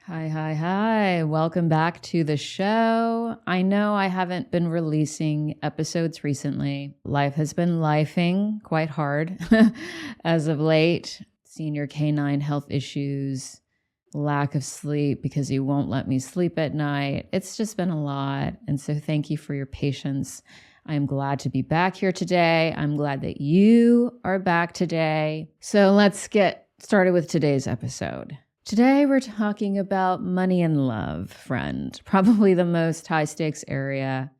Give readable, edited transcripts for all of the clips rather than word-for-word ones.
Hi, hi, hi. Welcome back to the show. I know I haven't been releasing episodes recently. Life has been lifing quite hard as of late. Senior canine health issues, lack of sleep because he won't let me sleep at night. It's just been a lot. And so thank you for your patience. I'm glad to be back here today. I'm glad that you are back today. So let's get started with today's episode. Today, we're talking about money and love, friend. Probably the most high stakes area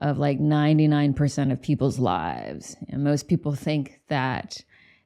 of like 99% of people's lives. And most people think that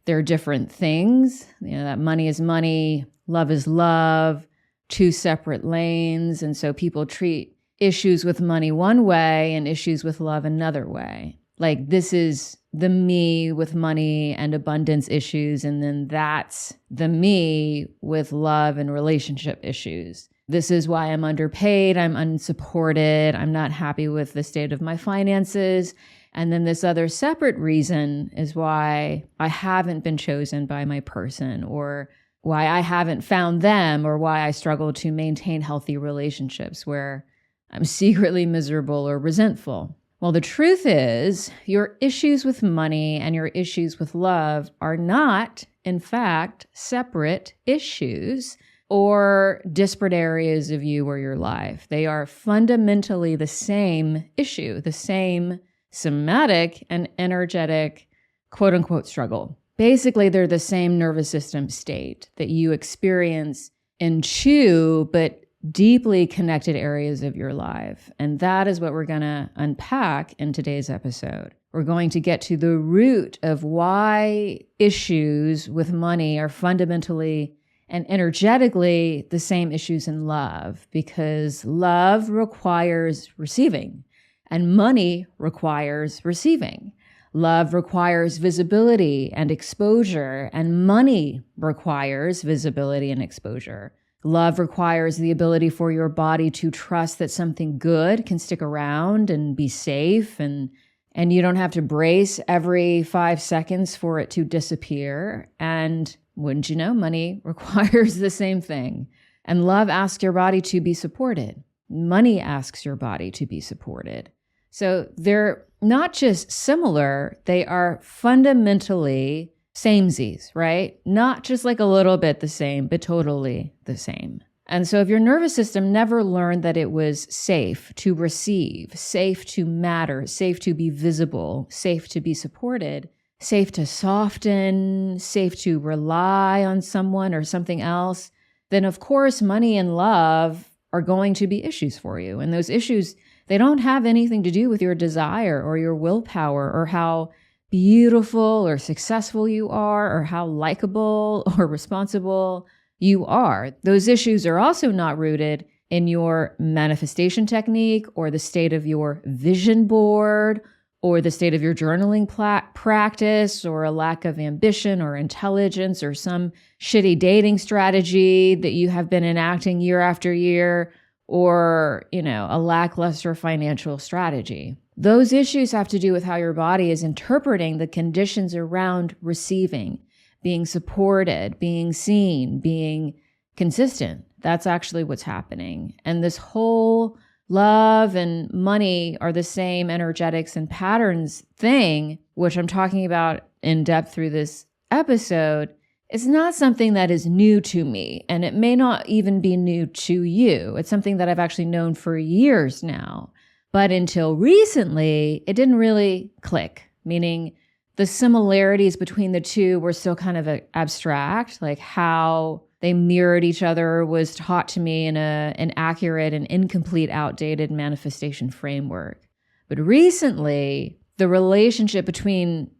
they're different things, that money is money, love is love, two separate lanes. And so people treat issues with money one way and issues with love another way. Like this is the me with money and abundance issues, and then that's the me with love and relationship issues. This is why I'm underpaid, I'm unsupported, I'm not happy with the state of my finances. And then this other separate reason is why I haven't been chosen by my person, or why I haven't found them, or why I struggle to maintain healthy relationships where I'm secretly miserable or resentful. Well, the truth is, your issues with money and your issues with love are not, in fact, separate issues or disparate areas of you or your life. They are fundamentally the same issue, the same somatic and energetic, quote unquote, struggle. Basically, they're the same nervous system state that you experience in two, but deeply connected areas of your life. And that is what we're going to unpack in today's episode. We're going to get to the root of why issues with money are fundamentally and energetically the same issues in love, because love requires receiving and money requires receiving. Love requires visibility and exposure, and money requires visibility and exposure. Love requires the ability for your body to trust that something good can stick around and be safe, and you don't have to brace every 5 seconds for it to disappear. And wouldn't you know, money requires the same thing. And love asks your body to be supported. Money asks your body to be supported. So they're not just similar, they are fundamentally samesies, right? Not just like a little bit the same, but totally the same. And so if your nervous system never learned that it was safe to receive, safe to matter, safe to be visible, safe to be supported, safe to soften, safe to rely on someone or something else, then of course money and love are going to be issues for you. And those issues, they don't have anything to do with your desire or your willpower or how beautiful or successful you are, or how likable or responsible you are. Those issues are also not rooted in your manifestation technique or the state of your vision board or the state of your journaling practice or a lack of ambition or intelligence or some shitty dating strategy that you have been enacting year after year, or, a lackluster financial strategy. Those issues have to do with how your body is interpreting the conditions around receiving, being supported, being seen, being consistent. That's actually what's happening. And this whole love and money are the same energetics and patterns thing, which I'm talking about in depth through this episode, is not something that is new to me. And it may not even be new to you. It's something that I've actually known for years now. But until recently, it didn't really click, meaning the similarities between the two were still kind of abstract, like how they mirrored each other was taught to me in an accurate and incomplete, outdated manifestation framework. But recently, the relationship between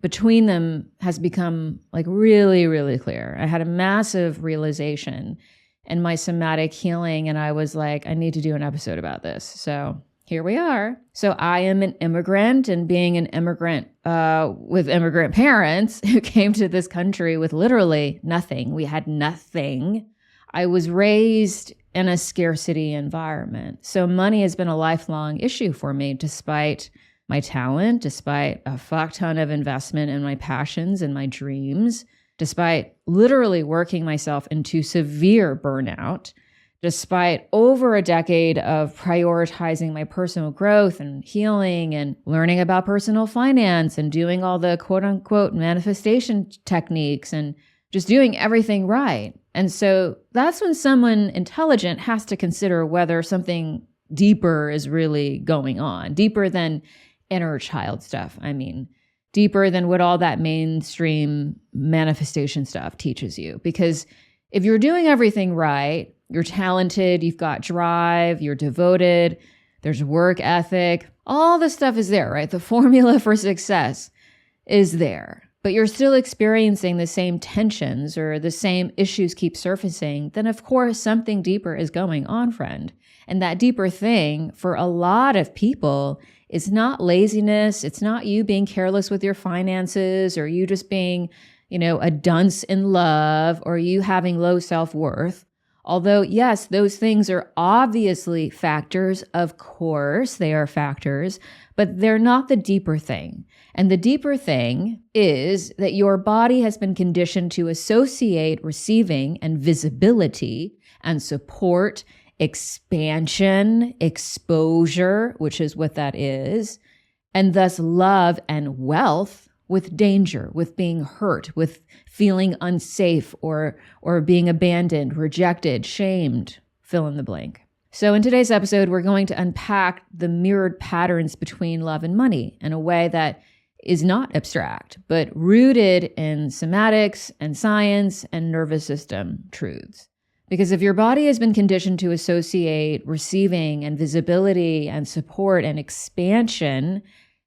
them has become like really, really clear. I had a massive realization in my somatic healing, and I was like, I need to do an episode about this. So here we are. So I am an immigrant, and being an immigrant with immigrant parents who came to this country with literally nothing. We had nothing. I was raised in a scarcity environment. So money has been a lifelong issue for me, despite my talent, despite a fuck ton of investment in my passions and my dreams, despite literally working myself into severe burnout, Despite over a decade of prioritizing my personal growth and healing and learning about personal finance and doing all the quote unquote manifestation techniques and just doing everything right. And so that's when someone intelligent has to consider whether something deeper is really going on, deeper than inner child stuff. I mean, deeper than what all that mainstream manifestation stuff teaches you. Because if you're doing everything right, you're talented, you've got drive, you're devoted, there's work ethic, all the stuff is there, right? The formula for success is there, but you're still experiencing the same tensions or the same issues keep surfacing, then of course something deeper is going on, friend. And that deeper thing for a lot of people is not laziness. It's not you being careless with your finances or you just being, a dunce in love or you having low self-worth. Although, yes, those things are obviously factors. Of course, they are factors, but they're not the deeper thing. And the deeper thing is that your body has been conditioned to associate receiving and visibility and support, expansion, exposure, which is what that is, and thus love and wealth with danger, with being hurt, with feeling unsafe or being abandoned, rejected, shamed, fill in the blank. So in today's episode, we're going to unpack the mirrored patterns between love and money in a way that is not abstract, but rooted in somatics and science and nervous system truths. Because if your body has been conditioned to associate receiving and visibility and support and expansion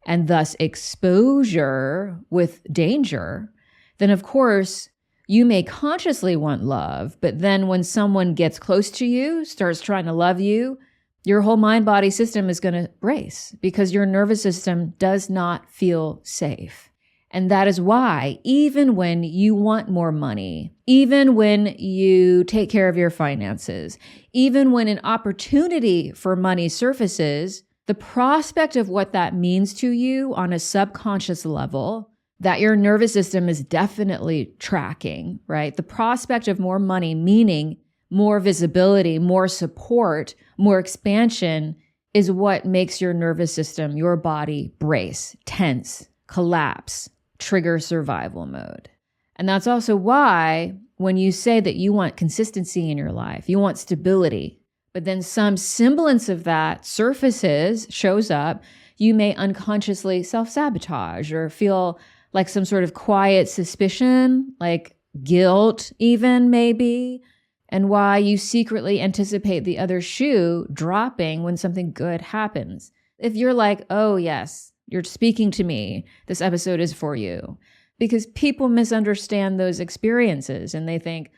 and thus exposure with danger, then of course you may consciously want love, but then when someone gets close to you, starts trying to love you, your whole mind-body system is going to brace because your nervous system does not feel safe. And that is why even when you want more money, even when you take care of your finances, even when an opportunity for money surfaces, the prospect of what that means to you on a subconscious level that your nervous system is definitely tracking, right? The prospect of more money, meaning more visibility, more support, more expansion is what makes your nervous system, your body brace, tense, collapse, trigger survival mode. And that's also why when you say that you want consistency in your life, you want stability, but then some semblance of that surfaces, shows up, you may unconsciously self-sabotage or feel like some sort of quiet suspicion, like guilt even maybe, and why you secretly anticipate the other shoe dropping when something good happens. If you're like, oh yes, you're speaking to me, this episode is for you. Because people misunderstand those experiences and they think,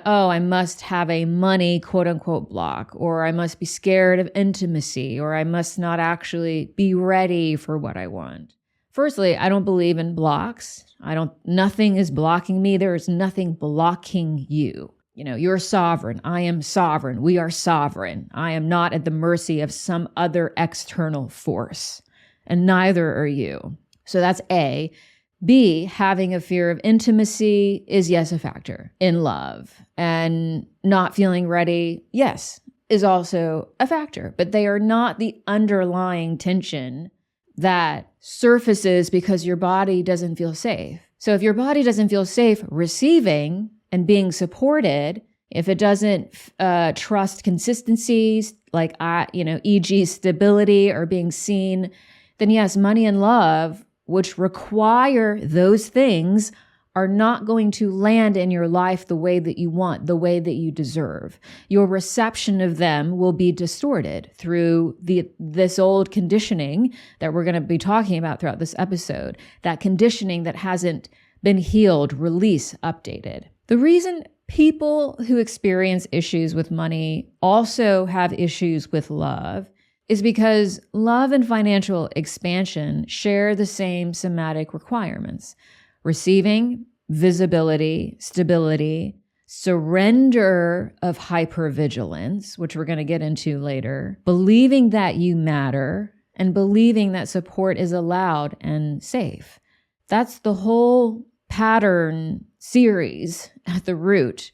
I must have a money quote unquote block, or I must be scared of intimacy, or I must not actually be ready for what I want. Firstly, I don't believe in blocks. Nothing is blocking me. There is nothing blocking you. You're sovereign. I am sovereign. We are sovereign. I am not at the mercy of some other external force, and neither are you. So that's A. B, having a fear of intimacy is, yes, a factor in love. And not feeling ready, yes, is also a factor. But they are not the underlying tension that surfaces because your body doesn't feel safe. So if your body doesn't feel safe receiving and being supported, if it doesn't trust consistencies, like, e.g. stability or being seen, then yes, money and love, which require those things, are not going to land in your life the way that you want, the way that you deserve. Your reception of them will be distorted through this old conditioning that we're going to be talking about throughout this episode, that conditioning that hasn't been healed, released, updated. The reason people who experience issues with money also have issues with love is because love and financial expansion share the same somatic requirements: receiving, visibility, stability, surrender of hypervigilance, which we're going to get into later, believing that you matter, and believing that support is allowed and safe. That's the whole pattern series at the root.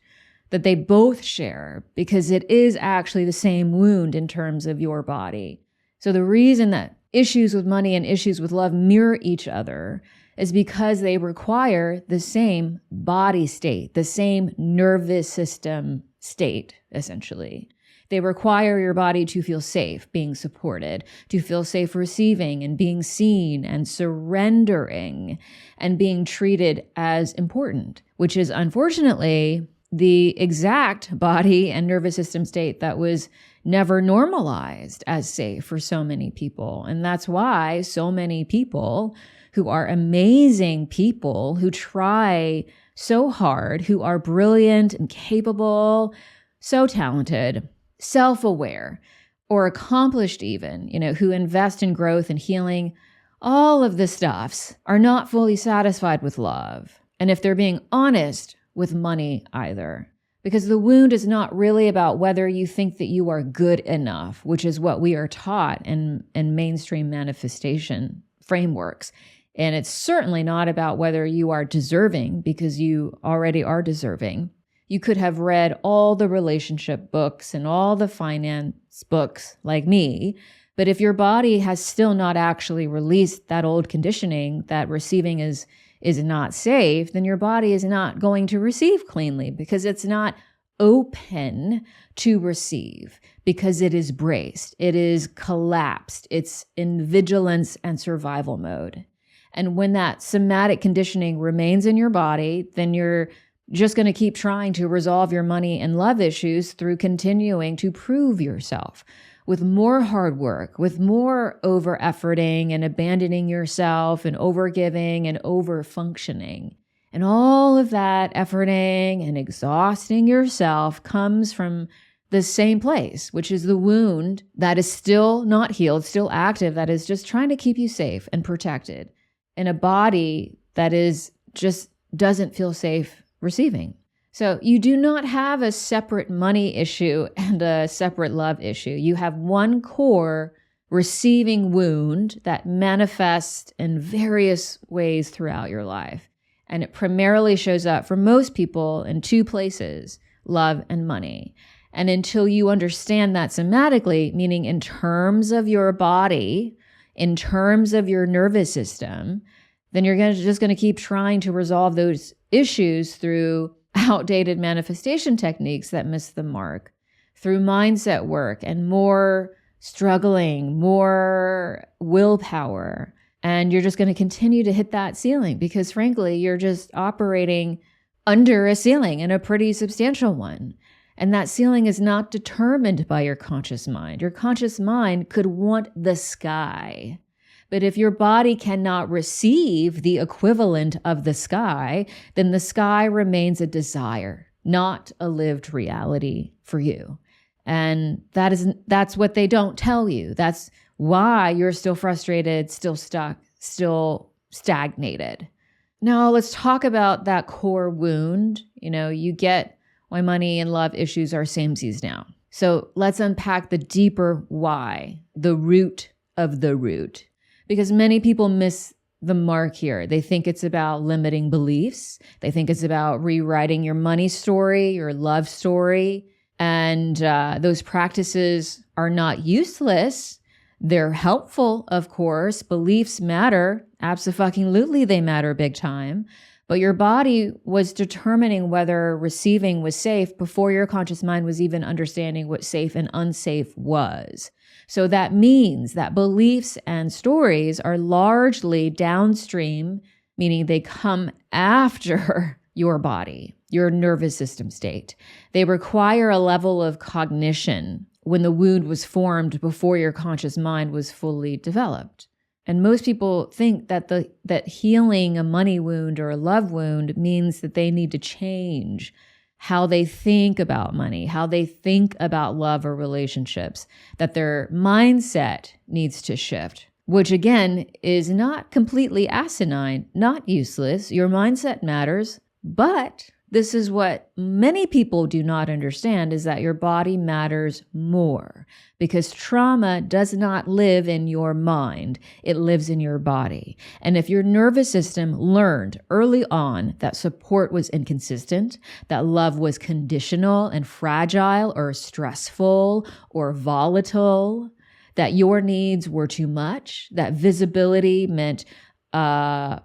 that they both share, because it is actually the same wound in terms of your body. So the reason that issues with money and issues with love mirror each other is because they require the same body state, the same nervous system state, essentially. They require your body to feel safe, being supported, to feel safe receiving and being seen and surrendering and being treated as important, which is unfortunately the exact body and nervous system state that was never normalized as safe for so many people. And that's why so many people who are amazing people, who try so hard, who are brilliant and capable, so talented, self-aware, or accomplished even, who invest in growth and healing, all of the stuffs are not fully satisfied with love. And if they're being honest, with money either. Because the wound is not really about whether you think that you are good enough, which is what we are taught in mainstream manifestation frameworks. And it's certainly not about whether you are deserving, because you already are deserving. You could have read all the relationship books and all the finance books like me, but if your body has still not actually released that old conditioning that receiving is not safe, then your body is not going to receive cleanly, because it's not open to receive, because it is braced, it is collapsed, it's in vigilance and survival mode. And when that somatic conditioning remains in your body, then you're just going to keep trying to resolve your money and love issues through continuing to prove yourself with more hard work, with more over-efforting and abandoning yourself and over-giving and over-functioning. And all of that efforting and exhausting yourself comes from the same place, which is the wound that is still not healed, still active, that is just trying to keep you safe and protected in a body that is just doesn't feel safe receiving. So you do not have a separate money issue and a separate love issue. You have one core receiving wound that manifests in various ways throughout your life. And it primarily shows up for most people in two places, love and money. And until you understand that somatically, meaning in terms of your body, in terms of your nervous system, then you're just going to keep trying to resolve those issues through outdated manifestation techniques that miss the mark, through mindset work and more struggling, more willpower. And you're just going to continue to hit that ceiling because, frankly, you're just operating under a ceiling and a pretty substantial one. And that ceiling is not determined by your conscious mind. Your conscious mind could want the sky. But if your body cannot receive the equivalent of the sky, then the sky remains a desire, not a lived reality for you. And that's what they don't tell you. That's why you're still frustrated, still stuck, still stagnated. Now let's talk about that core wound. You get why money and love issues are samesies now. So let's unpack the deeper why, the root of the root. Because many people miss the mark here. They think it's about limiting beliefs. They think it's about rewriting your money story, your love story. And those practices are not useless. They're helpful, of course. Beliefs matter. Abso-fucking-lutely, they matter big time. But your body was determining whether receiving was safe before your conscious mind was even understanding what safe and unsafe was. So that means that beliefs and stories are largely downstream, meaning they come after your body, your nervous system state. They require a level of cognition when the wound was formed before your conscious mind was fully developed. And most people think that that healing a money wound or a love wound means that they need to change how they think about money, how they think about love or relationships, that their mindset needs to shift, which again is not completely asinine, not useless. Your mindset matters, but This is what many people do not understand, is that your body matters more, because trauma does not live in your mind. It lives in your body. And if your nervous system learned early on that support was inconsistent, that love was conditional and fragile or stressful or volatile, that your needs were too much, that visibility meant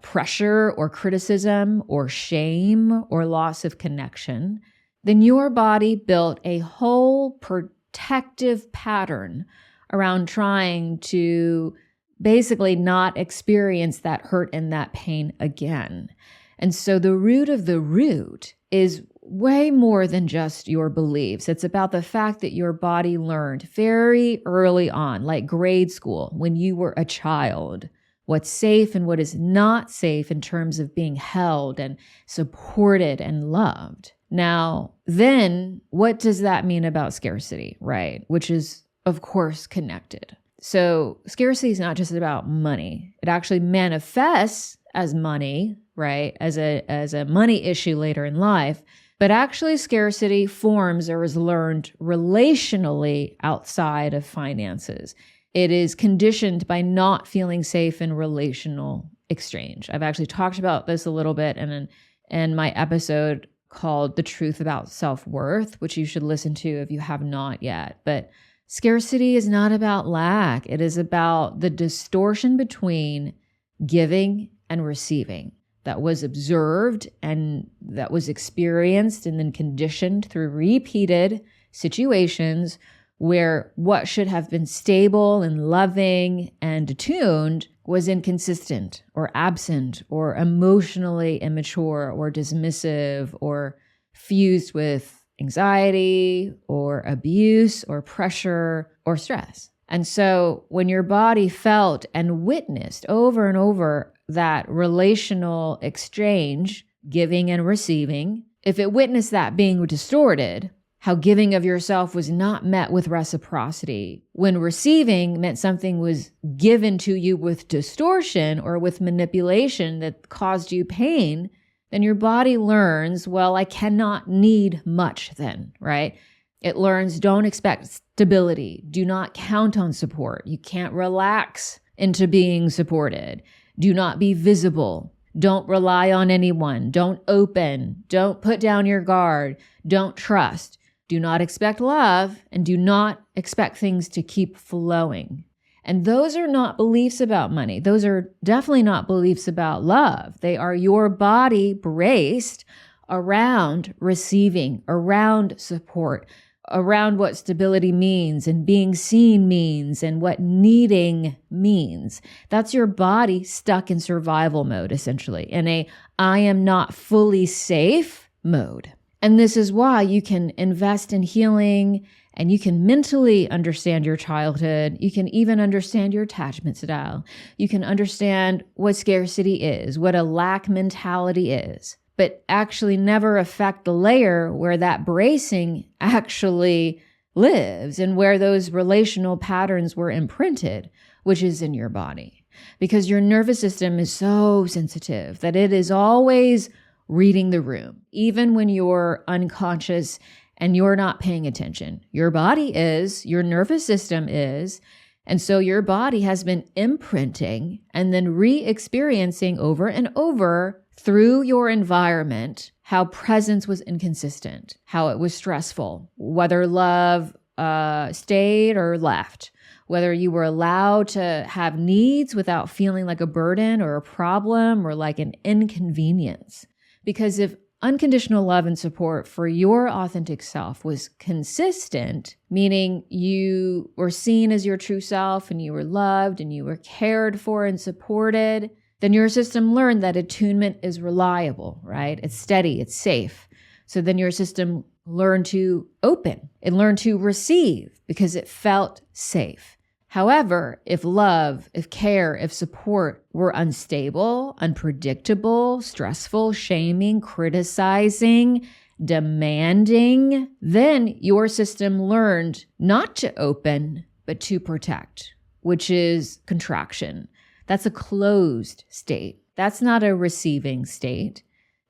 pressure or criticism or shame or loss of connection, then your body built a whole protective pattern around trying to basically not experience that hurt and that pain again. And so the root of the root is way more than just your beliefs. It's about the fact that your body learned very early on, like grade school, when you were a child, what's safe and what is not safe in terms of being held and supported and loved. Now, then what does that mean about scarcity, right? Which is, of course, connected. So scarcity is not just about money. It actually manifests as money, right? As a money issue later in life. But actually scarcity forms or is learned relationally outside of finances. It is conditioned by not feeling safe in relational exchange. I've actually talked about this a little bit in my episode called The Truth About Self-Worth, which you should listen to if you have not yet. But scarcity is not about lack. It is about the distortion between giving and receiving that was observed and that was experienced and then conditioned through repeated situations where what should have been stable and loving and attuned was inconsistent or absent or emotionally immature or dismissive or fused with anxiety or abuse or pressure or stress. And so when your body felt and witnessed over and over that relational exchange, giving and receiving, if it witnessed that being distorted, how giving of yourself was not met with reciprocity, when receiving meant something was given to you with distortion or with manipulation that caused you pain, then your body learns, well, I cannot need much then, right? It learns, don't expect stability. Do not count on support. You can't relax into being supported. Do not be visible. Don't rely on anyone. Don't open. Don't put down your guard. Don't trust. Do not expect love, and do not expect things to keep flowing. And those are not beliefs about money. Those are definitely not beliefs about love. They are your body braced around receiving, around support, around what stability means and being seen means and what needing means. That's your body stuck in survival mode, essentially, in a I am not fully safe mode. And this is why you can invest in healing and you can mentally understand your childhood. You can even understand your attachment style. You can understand what scarcity is, what a lack mentality is, but actually never affect the layer where that bracing actually lives and where those relational patterns were imprinted, which is in your body. Because your nervous system is so sensitive that it is always reading the room, even when you're unconscious and you're not paying attention. Your body is, your nervous system is, and so your body has been imprinting and then re-experiencing over and over through your environment how presence was inconsistent, how it was stressful, whether love stayed or left, whether you were allowed to have needs without feeling like a burden or a problem or like an inconvenience. Because if unconditional love and support for your authentic self was consistent, meaning you were seen as your true self and you were loved and you were cared for and supported, then your system learned that attunement is reliable, right? It's steady, it's safe. So then your system learned to open. It learned to receive because it felt safe. However, if love, if care, if support were unstable, unpredictable, stressful, shaming, criticizing, demanding, then your system learned not to open, but to protect, which is contraction. That's a closed state. That's not a receiving state.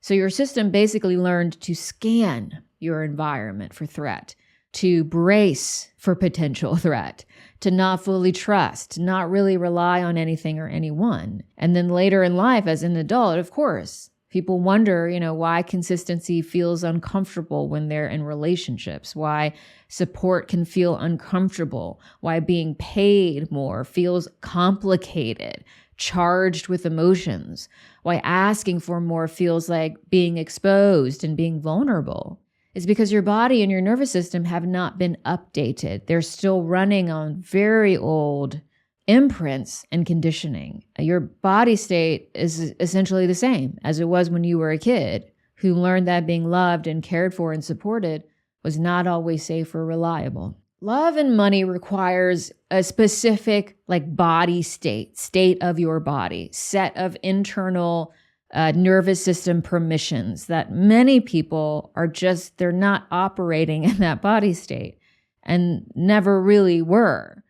So your system basically learned to scan your environment for threat, to brace for potential threat, to not fully trust, to not really rely on anything or anyone. And then later in life, as an adult, of course, people wonder, why consistency feels uncomfortable when they're in relationships, why support can feel uncomfortable, why being paid more feels complicated, charged with emotions, why asking for more feels like being exposed and being vulnerable. It's because your body and your nervous system have not been updated. They're still running on very old imprints and conditioning. Your body state is essentially the same as it was when you were a kid who learned that being loved and cared for and supported was not always safe or reliable. Love and money requires a specific body state of your body, set of internal nervous system permissions that many people they're not operating in that body state and never really were.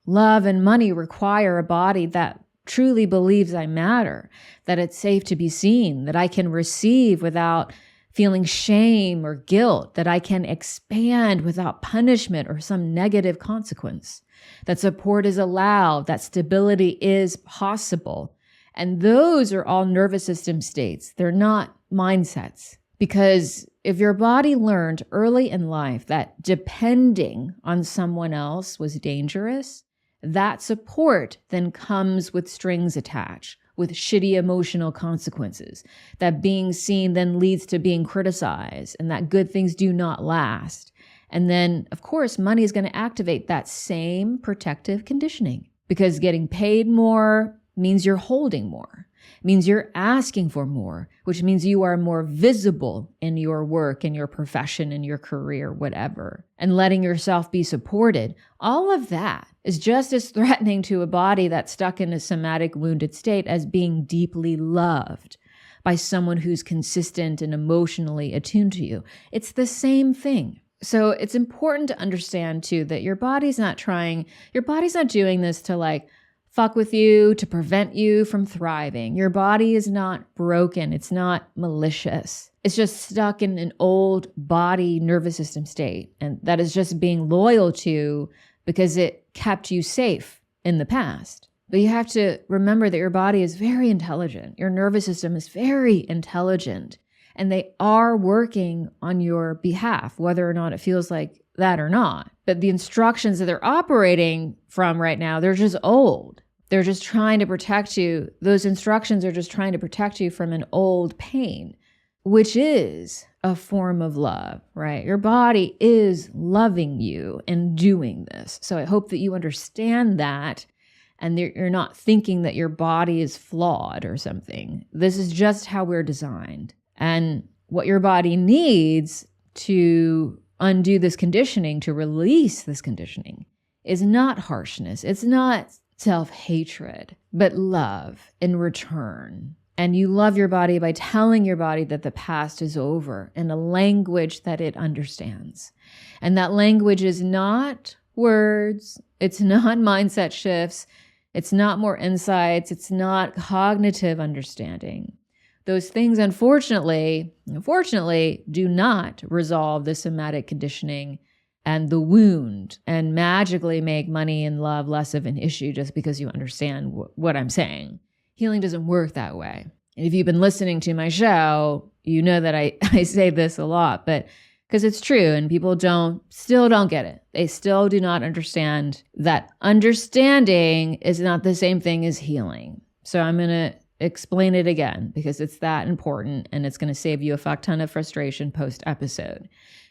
Love and money require a body that truly believes I matter, that it's safe to be seen, that I can receive without feeling shame or guilt, that I can expand without punishment or some negative consequence, that support is allowed, that stability is possible. And those are all nervous system states. They're not mindsets. Because if your body learned early in life that depending on someone else was dangerous, that support then comes with strings attached, with shitty emotional consequences. That being seen then leads to being criticized, and that good things do not last. And then, of course, money is going to activate that same protective conditioning, because getting paid more means you're holding more, means you're asking for more, which means you are more visible in your work, in your profession, in your career, whatever. And letting yourself be supported, all of that is just as threatening to a body that's stuck in a somatic wounded state as being deeply loved by someone who's consistent and emotionally attuned to you. It's the same thing. So it's important to understand too that your body's not doing this to fuck with you, to prevent you from thriving. Your body is not broken. It's not malicious. It's just stuck in an old body nervous system state. And that is just being loyal to because it kept you safe in the past. But you have to remember that your body is very intelligent. Your nervous system is very intelligent. And they are working on your behalf, whether or not it feels like that or not. But the instructions that they're operating from right now, they're just old. They're just trying to protect you. Those instructions are just trying to protect you from an old pain, which is a form of love, right? Your body is loving you and doing this. So I hope that you understand that and you're not thinking that your body is flawed or something. This is just how we're designed. And what your body needs to undo this conditioning, to release this conditioning, is not harshness. It's not self-hatred, but love in return. And you love your body by telling your body that the past is over in a language that it understands. And that language is not words. It's not mindset shifts. It's not more insights. It's not cognitive understanding. Those things, unfortunately, do not resolve the somatic conditioning and the wound and magically make money and love less of an issue just because you understand what I'm saying. Healing doesn't work that way. And if you've been listening to my show, you know that I say this a lot, but because it's true and people still don't get it. They still do not understand that understanding is not the same thing as healing. So I'm going to explain it again because it's that important and it's going to save you a fuck ton of frustration post-episode.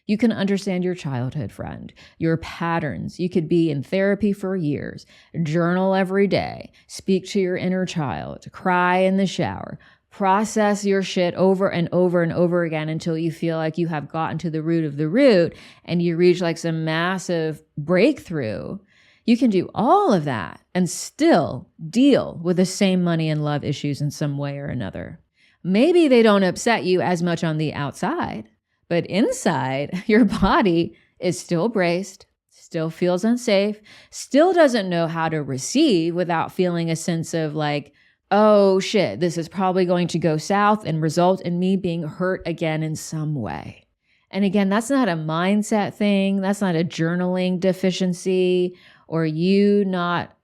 You can understand your childhood friend, your patterns. You could be in therapy for years, journal every day, speak to your inner child, cry in the shower, process your shit over and over and over again until you feel like you have gotten to the root of the root and you reach some massive breakthrough. You can do all of that and still deal with the same money and love issues in some way or another. Maybe they don't upset you as much on the outside, but inside, your body is still braced, still feels unsafe, still doesn't know how to receive without feeling a sense of oh shit, this is probably going to go south and result in me being hurt again in some way. And again, that's not a mindset thing. That's not a journaling deficiency or you not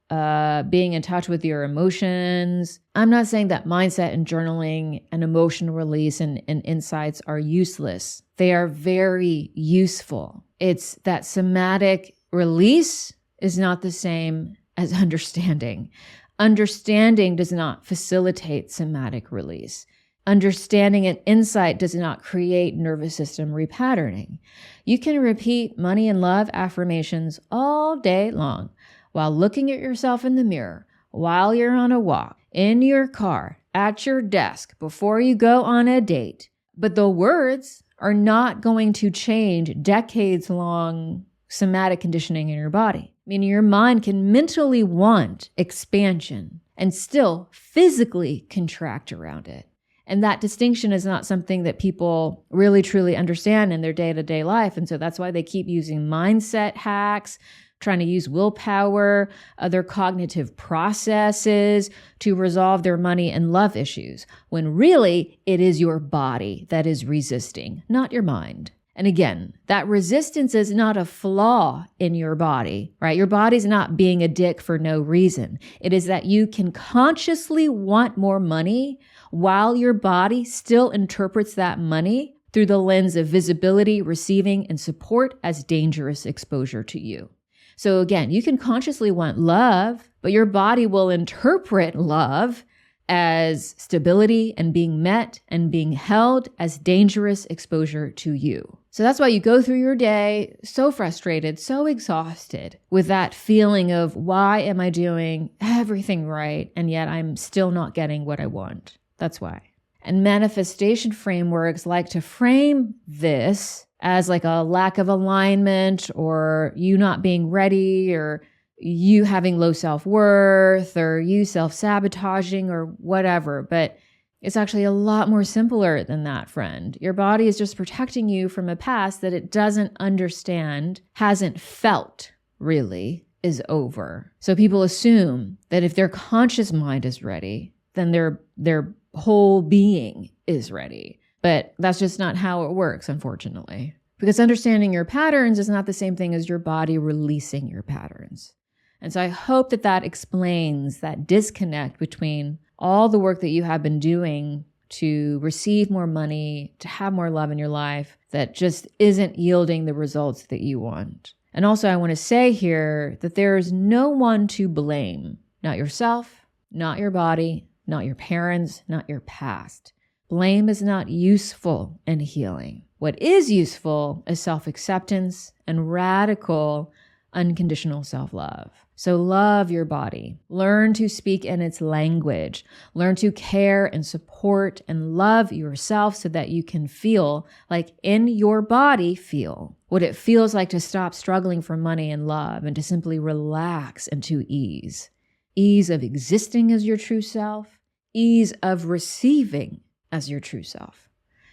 being in touch with your emotions. I'm not saying that mindset and journaling and emotional release and insights are useless. They are very useful. It's that somatic release is not the same as understanding. Understanding does not facilitate somatic release. Understanding and insight does not create nervous system repatterning. You can repeat money and love affirmations all day long while looking at yourself in the mirror, while you're on a walk, in your car, at your desk, before you go on a date. But the words are not going to change decades-long somatic conditioning in your body. Meaning your mind can mentally want expansion and still physically contract around it. And that distinction is not something that people really truly understand in their day-to-day life. And so that's why they keep using mindset hacks, trying to use willpower, other cognitive processes to resolve their money and love issues, when really it is your body that is resisting, not your mind. And again, that resistance is not a flaw in your body, right? Your body's not being a dick for no reason. It is that you can consciously want more money while your body still interprets that money through the lens of visibility, receiving, and support as dangerous exposure to you. So again, you can consciously want love, but your body will interpret love as stability and being met and being held as dangerous exposure to you. So that's why you go through your day so frustrated, so exhausted with that feeling of why am I doing everything right and yet I'm still not getting what I want. That's why. And manifestation frameworks like to frame this as like a lack of alignment or you not being ready or you having low self-worth or you self-sabotaging or whatever. But it's actually a lot more simpler than that, friend. Your body is just protecting you from a past that it doesn't understand, hasn't felt really, is over. So people assume that if their conscious mind is ready, then their whole being is ready. But that's just not how it works, unfortunately. Because understanding your patterns is not the same thing as your body releasing your patterns. And so I hope that that explains that disconnect between all the work that you have been doing to receive more money, to have more love in your life, that just isn't yielding the results that you want. And also I want to say here that there is no one to blame. Not yourself, not your body, not your parents, not your past. Blame is not useful in healing. What is useful is self-acceptance and radical, unconditional self-love. So love your body. Learn to speak in its language. Learn to care and support and love yourself so that you can feel like in your body feel what it feels like to stop struggling for money and love and to simply relax into ease. Ease of existing as your true self. Ease of receiving as your true self.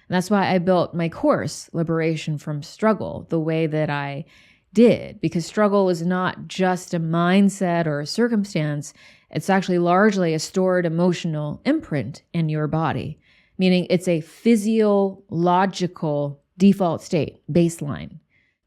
And that's why I built my course, Liberation from Struggle, the way that I did, because struggle is not just a mindset or a circumstance. It's actually largely a stored emotional imprint in your body, meaning it's a physiological default state, baseline,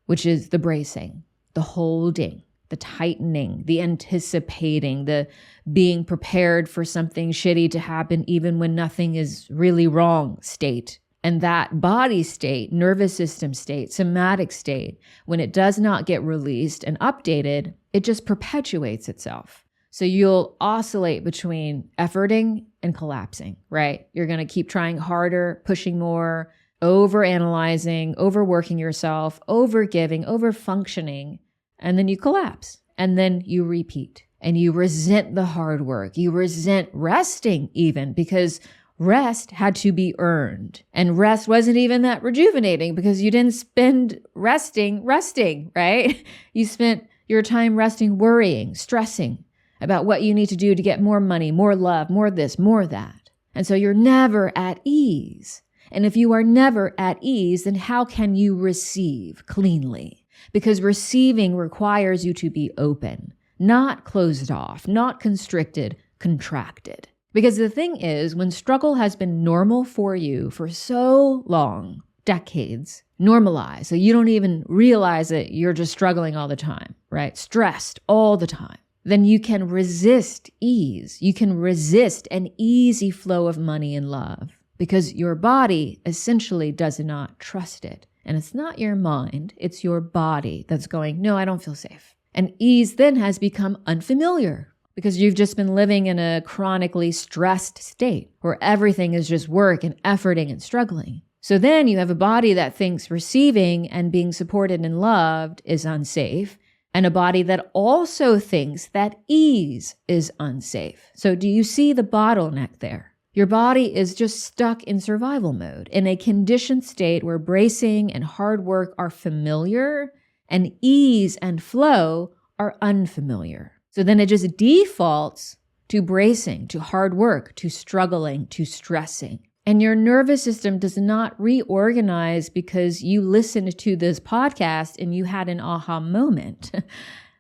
which is the bracing, the holding, the tightening, the anticipating, the being prepared for something shitty to happen even when nothing is really wrong state. And that body state, nervous system state, somatic state, when it does not get released and updated, it just perpetuates itself. So you'll oscillate between efforting and collapsing, right? You're going to keep trying harder, pushing more, overanalyzing, overworking yourself, overgiving, overfunctioning, and then you collapse. And then you repeat. And you resent the hard work. You resent resting even because rest had to be earned. And rest wasn't even that rejuvenating because you didn't spend resting, right? You spent your time resting, worrying, stressing about what you need to do to get more money, more love, more this, more that. And so you're never at ease. And if you are never at ease, then how can you receive cleanly? Because receiving requires you to be open, not closed off, not constricted, contracted. Because the thing is, when struggle has been normal for you for so long, decades, normalized, so you don't even realize that you're just struggling all the time, right? Stressed all the time. Then you can resist ease. You can resist an easy flow of money and love because your body essentially does not trust it. And it's not your mind, it's your body that's going, no, I don't feel safe. And ease then has become unfamiliar because you've just been living in a chronically stressed state where everything is just work and efforting and struggling. So then you have a body that thinks receiving and being supported and loved is unsafe, and a body that also thinks that ease is unsafe. So do you see the bottleneck there? Your body is just stuck in survival mode, in a conditioned state where bracing and hard work are familiar and ease and flow are unfamiliar. So then it just defaults to bracing, to hard work, to struggling, to stressing. And your nervous system does not reorganize because you listened to this podcast and you had an aha moment.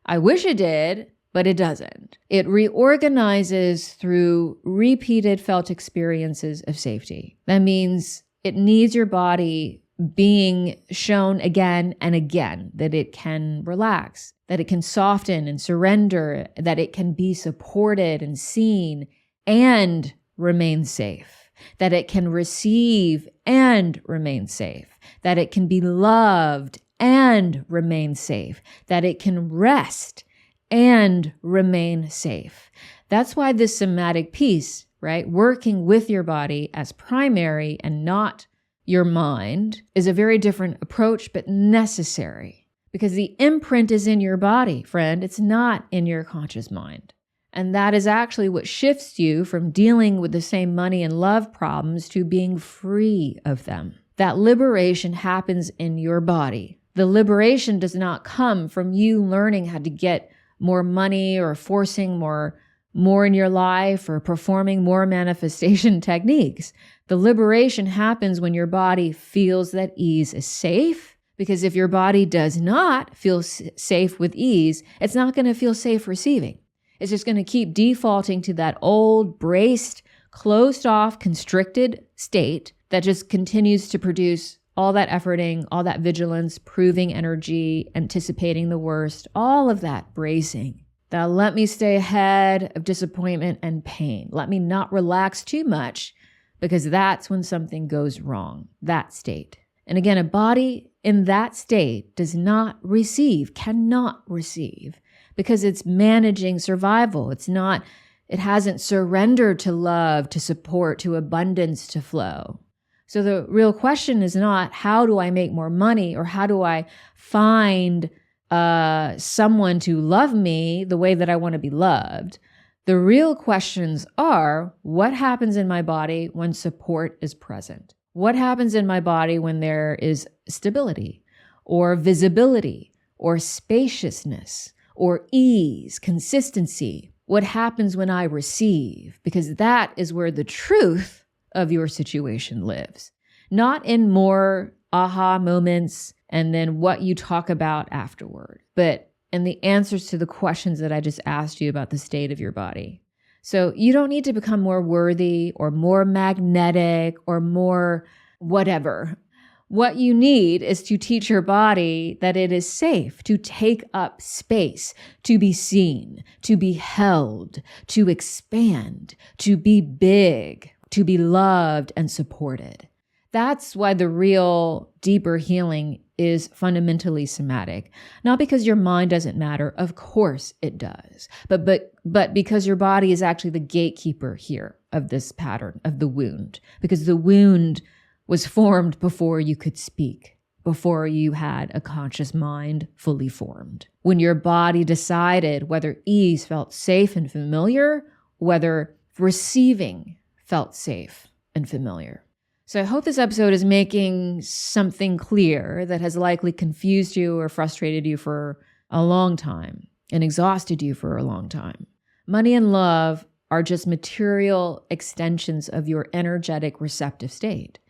I wish it did, but it doesn't. It reorganizes through repeated felt experiences of safety. That means it needs your body being shown again and again that it can relax, that it can soften and surrender, that it can be supported and seen and remain safe. That it can receive and remain safe, that it can be loved and remain safe, that it can rest and remain safe. That's why this somatic piece, right, working with your body as primary and not your mind, is a very different approach, but necessary, because the imprint is in your body, friend. It's not in your conscious mind. And that is actually what shifts you from dealing with the same money and love problems to being free of them. That liberation happens in your body. The liberation does not come from you learning how to get more money or forcing more in your life or performing more manifestation techniques. The liberation happens when your body feels that ease is safe. Because if your body does not feel safe with ease, it's not going to feel safe receiving. It's just going to keep defaulting to that old, braced, closed off, constricted state that just continues to produce all that efforting, all that vigilance, proving energy, anticipating the worst, all of that bracing. That let me stay ahead of disappointment and pain. Let me not relax too much because that's when something goes wrong, that state. And again, a body in that state does not receive, cannot receive, because it's managing survival. It hasn't surrendered to love, to support, to abundance, to flow. So the real question is not, how do I make more money, or how do I find someone to love me the way that I want to be loved? The real questions are, what happens in my body when support is present? What happens in my body when there is stability, or visibility, or spaciousness, or ease, consistency? What happens when I receive? Because that is where the truth of your situation lives. Not in more aha moments and then what you talk about afterward, but in the answers to the questions that I just asked you about the state of your body. So you don't need to become more worthy or more magnetic or more whatever. What you need is to teach your body that it is safe to take up space, to be seen, to be held, to expand, to be big, to be loved and supported. That's why the real deeper healing is fundamentally somatic. Not because your mind doesn't matter, of course it does, but because your body is actually the gatekeeper here of this pattern, of the wound, because the wound was formed before you could speak, before you had a conscious mind fully formed. When your body decided whether ease felt safe and familiar, whether receiving felt safe and familiar. So I hope this episode is making something clear that has likely confused you or frustrated you for a long time and exhausted you for a long time. Money and love are just material extensions of your energetic receptive state.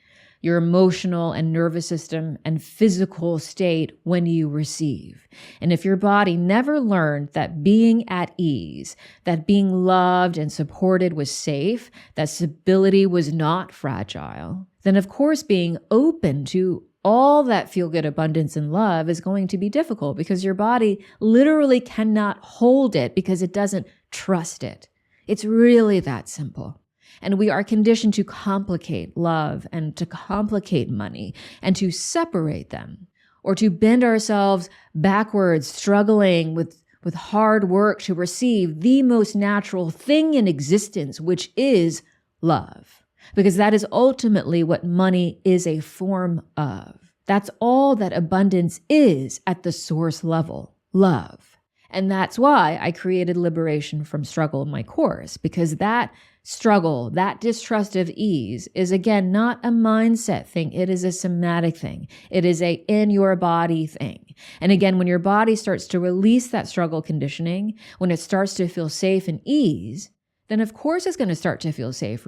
your emotional and nervous system and physical state when you receive. And if your body never learned that being at ease, that being loved and supported was safe, that stability was not fragile, then of course being open to all that feel-good abundance and love is going to be difficult because your body literally cannot hold it because it doesn't trust it. It's really that simple. And we are conditioned to complicate love and to complicate money and to separate them or to bend ourselves backwards, struggling with hard work to receive the most natural thing in existence, which is love. Because that is ultimately what money is a form of. That's all that abundance is at the source level, love. And that's why I created Liberation from Struggle in my course, because that struggle, that distrust of ease is, again, not a mindset thing. It is a somatic thing. It is a in your body thing. And again, when your body starts to release that struggle conditioning, when it starts to feel safe and ease, then of course it's going to start to feel safe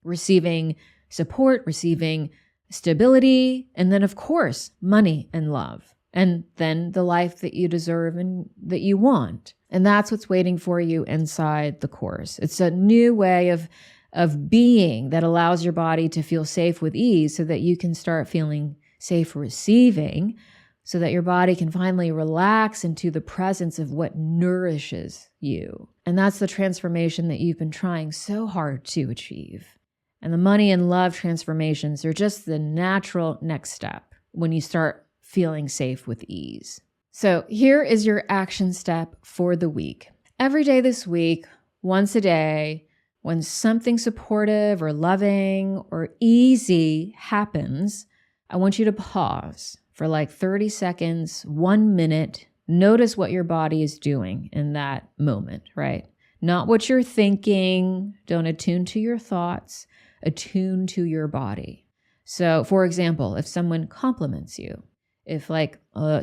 receiving support, receiving stability, and then of course, money and love. And then the life that you deserve and that you want. And that's what's waiting for you inside the course. It's a new way of being that allows your body to feel safe with ease so that you can start feeling safe receiving, so that your body can finally relax into the presence of what nourishes you. And that's the transformation that you've been trying so hard to achieve. And the money and love transformations are just the natural next step when you start feeling safe with ease. So here is your action step for the week. Every day this week, once a day, when something supportive or loving or easy happens, I want you to pause for like 30 seconds, 1 minute. Notice what your body is doing in that moment, right? Not what you're thinking. Don't attune to your thoughts. Attune to your body. So, for example, if someone compliments you, if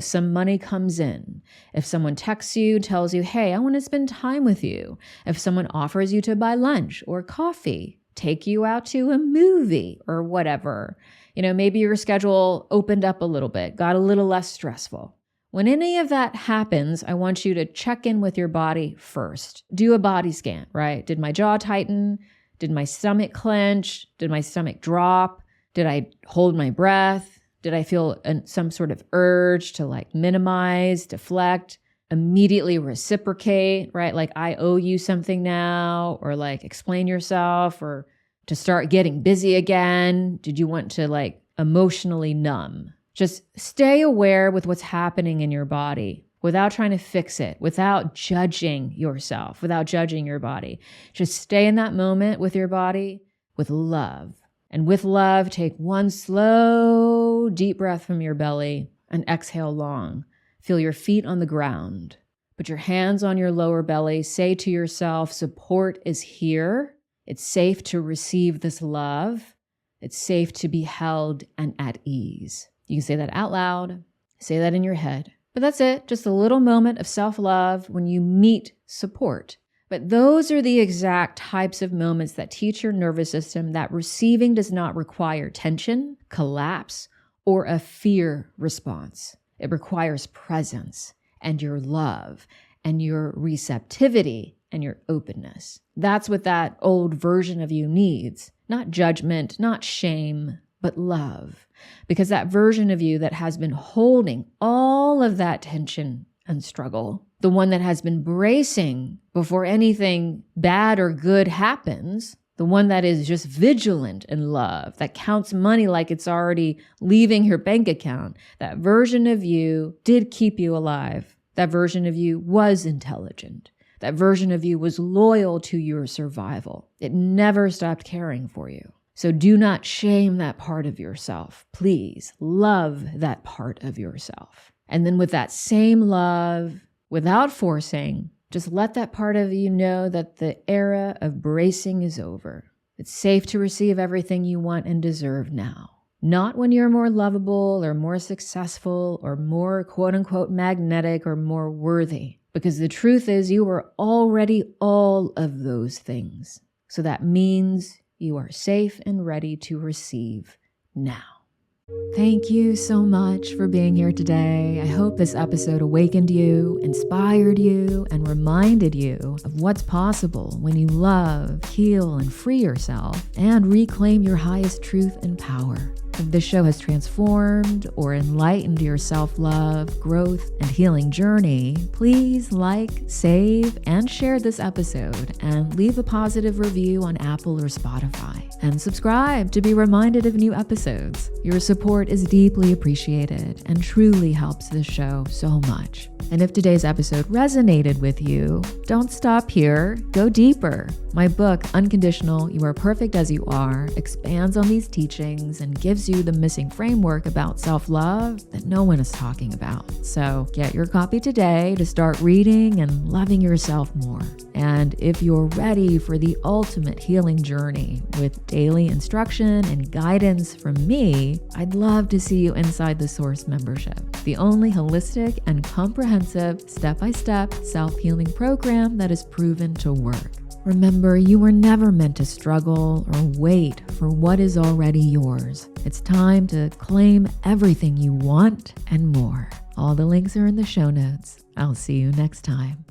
some money comes in, if someone texts you, tells you, hey, I want to spend time with you, if someone offers you to buy lunch or coffee, take you out to a movie or whatever, maybe your schedule opened up a little bit, got a little less stressful. When any of that happens, I want you to check in with your body first. Do a body scan, right? Did my jaw tighten? Did my stomach clench? Did my stomach drop? Did I hold my breath? Did I feel some sort of urge to minimize, deflect, immediately reciprocate, right? Like I owe you something now, or explain yourself, or to start getting busy again? Did you want to emotionally numb? Just stay aware with what's happening in your body without trying to fix it, without judging yourself, without judging your body. Just stay in that moment with your body with love. And with love, take one slow, deep breath from your belly and exhale long. Feel your feet on the ground. Put your hands on your lower belly. Say to yourself, support is here. It's safe to receive this love. It's safe to be held and at ease. You can say that out loud. Say that in your head. But that's it. Just a little moment of self-love when you meet support. But those are the exact types of moments that teach your nervous system that receiving does not require tension, collapse, or a fear response. It requires presence and your love and your receptivity and your openness. That's what that old version of you needs. Not judgment, not shame, but love. Because that version of you that has been holding all of that tension and struggle, the one that has been bracing before anything bad or good happens, the one that is just vigilant in love, that counts money like it's already leaving your bank account, that version of you did keep you alive. That version of you was intelligent. That version of you was loyal to your survival. It never stopped caring for you. So do not shame that part of yourself. Please love that part of yourself. And then with that same love, without forcing, just let that part of you know that the era of bracing is over. It's safe to receive everything you want and deserve now. Not when you're more lovable or more successful or more quote unquote magnetic or more worthy. Because the truth is you are already all of those things. So that means you are safe and ready to receive now. Thank you so much for being here today. I hope this episode awakened you, inspired you, and reminded you of what's possible when you love, heal, and free yourself and reclaim your highest truth and power. If this show has transformed or enlightened your self-love, growth, and healing journey, please like, save, and share this episode and leave a positive review on Apple or Spotify. And subscribe to be reminded of new episodes. Your support is deeply appreciated and truly helps this show so much. And if today's episode resonated with you, don't stop here. Go deeper. My book, Unconditional, You Are Perfect As You Are, expands on these teachings and gives you the missing framework about self-love that no one is talking about. So get your copy today to start reading and loving yourself more. And if you're ready for the ultimate healing journey with daily instruction and guidance from me, I'd love to see you inside the Source membership, the only holistic and comprehensive step-by-step self-healing program that is proven to work. Remember, you were never meant to struggle or wait for what is already yours. It's time to claim everything you want and more. All the links are in the show notes. I'll see you next time.